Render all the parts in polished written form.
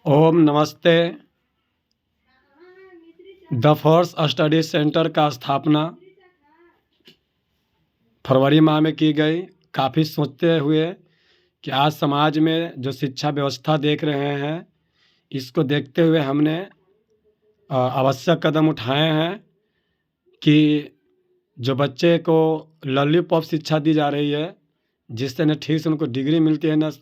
ओम नमस्ते। The force study centre का स्थापना फरवरी माह में की गई। काफ़ी सोचते हुए कि आज समाज में जो शिक्षा व्यवस्था देख रहे हैं, इसको देखते हुए हमने आवश्यक कदम उठाए हैं कि जो बच्चे को लॉलीपॉप शिक्षा दी जा रही है, जिससे न ठीक से उनको डिग्री मिलती है, न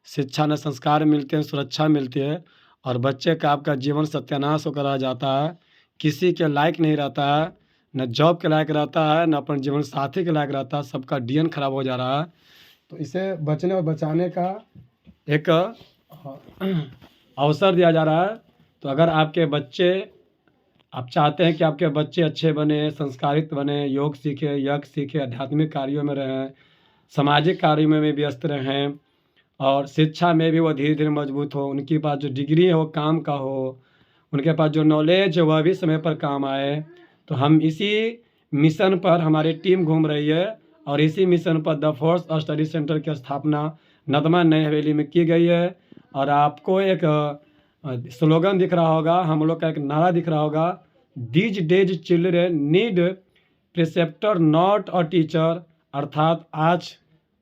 शिक्षा, न संस्कार मिलते हैं, सुरक्षा मिलती है, और बच्चे का आपका जीवन सत्यानाश होकर रह जाता है। किसी के लायक नहीं रहता है, न जॉब के लायक रहता है, न अपने जीवन साथी के लायक रहता है। सबका डीएन खराब हो जा रहा है। तो इसे बचने और बचाने का एक अवसर दिया जा रहा है। तो अगर आपके बच्चे, आप चाहते हैं कि आपके बच्चे अच्छे बने, संस्कारित बने, योग सीखें, यज्ञ सीखें, आध्यात्मिक कार्यों में रहें, सामाजिक कार्यों में भी व्यस्त रहें, और शिक्षा में भी वो धीरे धीरे मजबूत हो, उनके पास जो डिग्री है वो काम का हो, उनके पास जो नॉलेज है वह भी समय पर काम आए। तो हम इसी मिशन पर, हमारी टीम घूम रही है, और इसी मिशन पर द फोर्स स्टडी सेंटर की स्थापना नदमा नई हवेली में की गई है। और आपको एक स्लोगन दिख रहा होगा, हम लोग का एक नारा दिख रहा होगा, these days children need preceptor not a teacher. अर्थात आज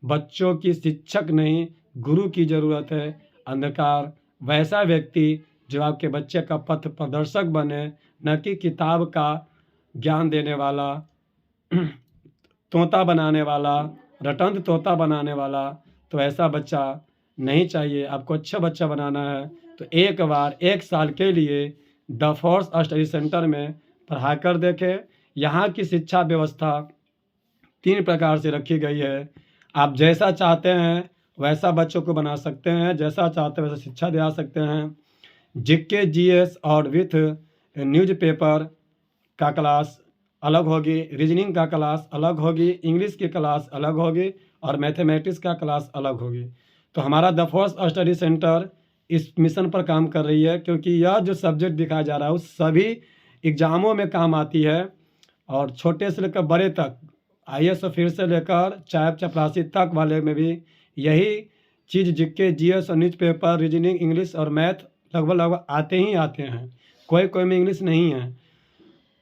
बच्चों की शिक्षक नहीं, गुरु की ज़रूरत है। अंधकार वैसा व्यक्ति जो आपके बच्चे का पथ प्रदर्शक बने, न कि किताब का ज्ञान देने वाला, तोता बनाने वाला, रटंत तोता बनाने वाला। तो ऐसा बच्चा नहीं चाहिए। आपको अच्छा बच्चा बनाना है तो एक बार 1 साल के लिए द फोर्स स्टडी सेंटर में पढ़ा कर देखें। यहाँ की शिक्षा व्यवस्था 3 प्रकार से रखी गई है। आप जैसा चाहते हैं वैसा बच्चों को बना सकते हैं, जैसा चाहते हैं वैसा शिक्षा दिला सकते हैं। जीके, जीएस और विथ न्यूज़पेपर का क्लास अलग होगी, रीजनिंग का क्लास अलग होगी, इंग्लिश की क्लास अलग होगी, और मैथमेटिक्स का क्लास अलग होगी। तो हमारा द फोर्स स्टडी सेंटर इस मिशन पर काम कर रही है, क्योंकि यह जो सब्जेक्ट दिखाया जा रहा है उस सभी एग्ज़ामों में काम आती है, और छोटे से लेकर बड़े तक, आईएएस ऑफिसर से लेकर चाय चपरासी तक वाले में भी यही चीज़ जीके, जीएस और न्यूज़पेपर, रीजनिंग, इंग्लिश और मैथ लगभग आते ही आते हैं। कोई में इंग्लिश नहीं है।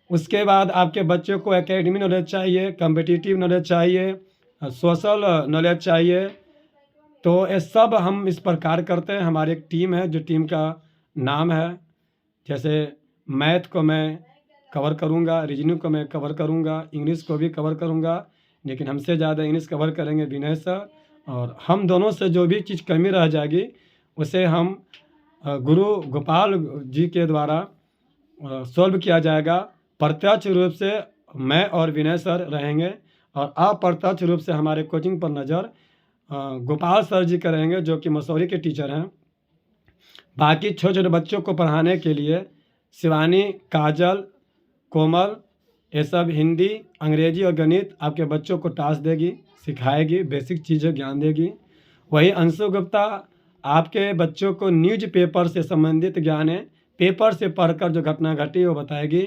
उसके बाद आपके बच्चे को एकेडमी नॉलेज चाहिए, कम्पिटिटिव नॉलेज चाहिए, सोशल नॉलेज चाहिए। तो ये सब हम इस प्रकार करते हैं। हमारी एक टीम है, जो टीम का नाम है, जैसे मैथ को मैं कवर करूँगा, रीजनिंग को मैं कवर करूँगा, इंग्लिश को भी कवर करूँगा, लेकिन हमसे ज़्यादा इंग्लिश कवर करेंगे विनय सर। और हम दोनों से जो भी चीज़ कमी रह जाएगी उसे हम गुरु गोपाल जी के द्वारा सॉल्व किया जाएगा। प्रत्यक्ष रूप से मैं और विनय सर रहेंगे, और अप्रत्यक्ष रूप से हमारे कोचिंग पर नज़र गोपाल सर जी करेंगे, जो कि मसूरी के टीचर हैं। बाकी छोटे छोटे बच्चों को पढ़ाने के लिए शिवानी, काजल, कोमल, ये सब हिंदी, अंग्रेजी और गणित आपके बच्चों को टास्क देगी, सिखाएगी, बेसिक चीज़ें ज्ञान देगी। वही अंशु गुप्ता आपके बच्चों को न्यूज़पेपर से संबंधित ज्ञान है, पेपर से पढ़कर जो घटना घटी वो बताएगी।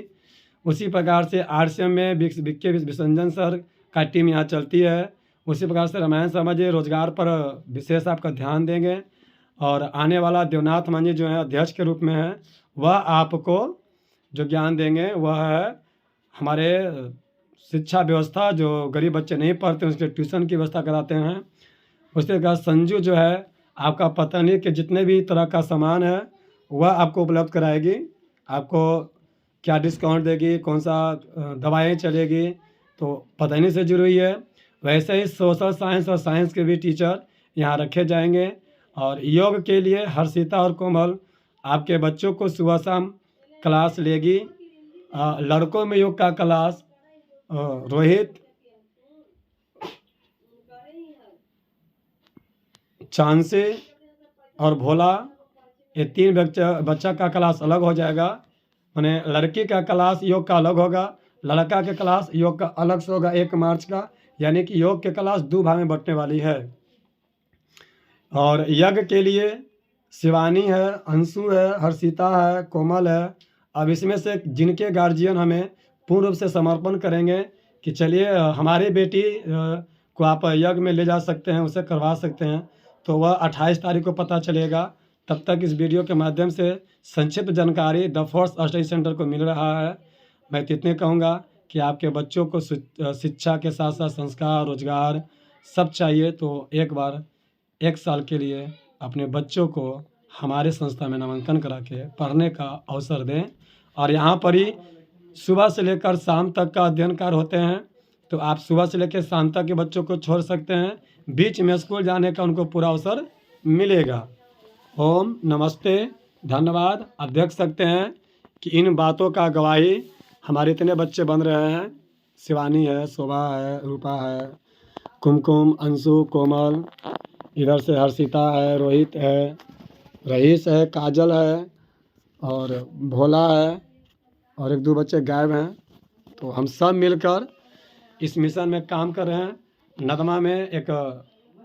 उसी प्रकार से आरसीएम में विक्के विसंजन सर का टीम यहाँ चलती है। उसी प्रकार से रामायण शर्मा जी रोजगार पर विशेष आपका ध्यान देंगे, और आने वाला देवनाथ मांझी जो है अध्यक्ष के रूप में है, वह आपको जो ज्ञान देंगे वह है हमारे शिक्षा व्यवस्था, जो गरीब बच्चे नहीं पढ़ते उसके ट्यूशन की व्यवस्था कराते हैं। उसके बाद संजू जो है आपका पतंजलि के जितने भी तरह का सामान है वह आपको उपलब्ध कराएगी। आपको क्या डिस्काउंट देगी, कौन सा दवाएँ चलेगी, तो पतंजलि से जुड़ी हुई है। वैसे ही सोशल साइंस और साइंस के भी टीचर यहाँ रखे जाएंगे। और योग के लिए हर्षिता और कोमल आपके बच्चों को सुबह शाम क्लास लेगी। लड़कों में योग का क्लास रोहित, चांसे और भोला, ये 3 बच्चा का क्लास अलग हो जाएगा। माने लड़की का क्लास योग का अलग होगा, लड़का के क्लास योग का अलग से होगा 1 मार्च का। यानी कि योग के क्लास 2 भाग में बंटने वाली है। और यज्ञ के लिए शिवानी है, अंशु है, हर्षिता है, कोमल है। अब इसमें से जिनके गार्जियन हमें पूर्ण रूप से समर्पण करेंगे कि चलिए हमारी बेटी को आप यज्ञ में ले जा सकते हैं, उसे करवा सकते हैं, तो वह 28 तारीख को पता चलेगा। तब तक इस वीडियो के माध्यम से संक्षिप्त जानकारी द फोर्स स्टडी सेंटर को मिल रहा है। मैं तो इतने कहूँगा कि आपके बच्चों को शिक्षा के साथ साथ संस्कार, रोजगार सब चाहिए, तो एक बार 1 साल के लिए अपने बच्चों को हमारे संस्था में नामांकन करा के पढ़ने का अवसर दें। और यहाँ पर ही सुबह से लेकर शाम तक का अध्ययन कार्य होते हैं, तो आप सुबह से लेकर शाम तक के बच्चों को छोड़ सकते हैं, बीच में स्कूल जाने का उनको पूरा अवसर मिलेगा। ओम नमस्ते, धन्यवाद। आप देख सकते हैं कि इन बातों का गवाही हमारे इतने बच्चे बन रहे हैं। शिवानी है, शोभा है, रूपा है, कुमकुम, अंशु, कोमल, इधर से हर्षिता है, रोहित है, रईस है, काजल है और भोला है और 1-2 बच्चे गायब हैं। तो हम सब मिलकर इस मिशन में काम कर रहे हैं। नगमा में एक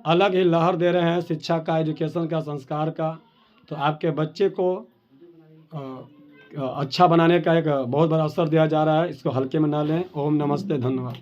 अलग ही लहर दे रहे हैं शिक्षा का, एजुकेशन का, संस्कार का। तो आपके बच्चे को अच्छा बनाने का एक बहुत बड़ा अवसर दिया जा रहा है, इसको हल्के में ना लें। ओम नमस्ते, धन्यवाद।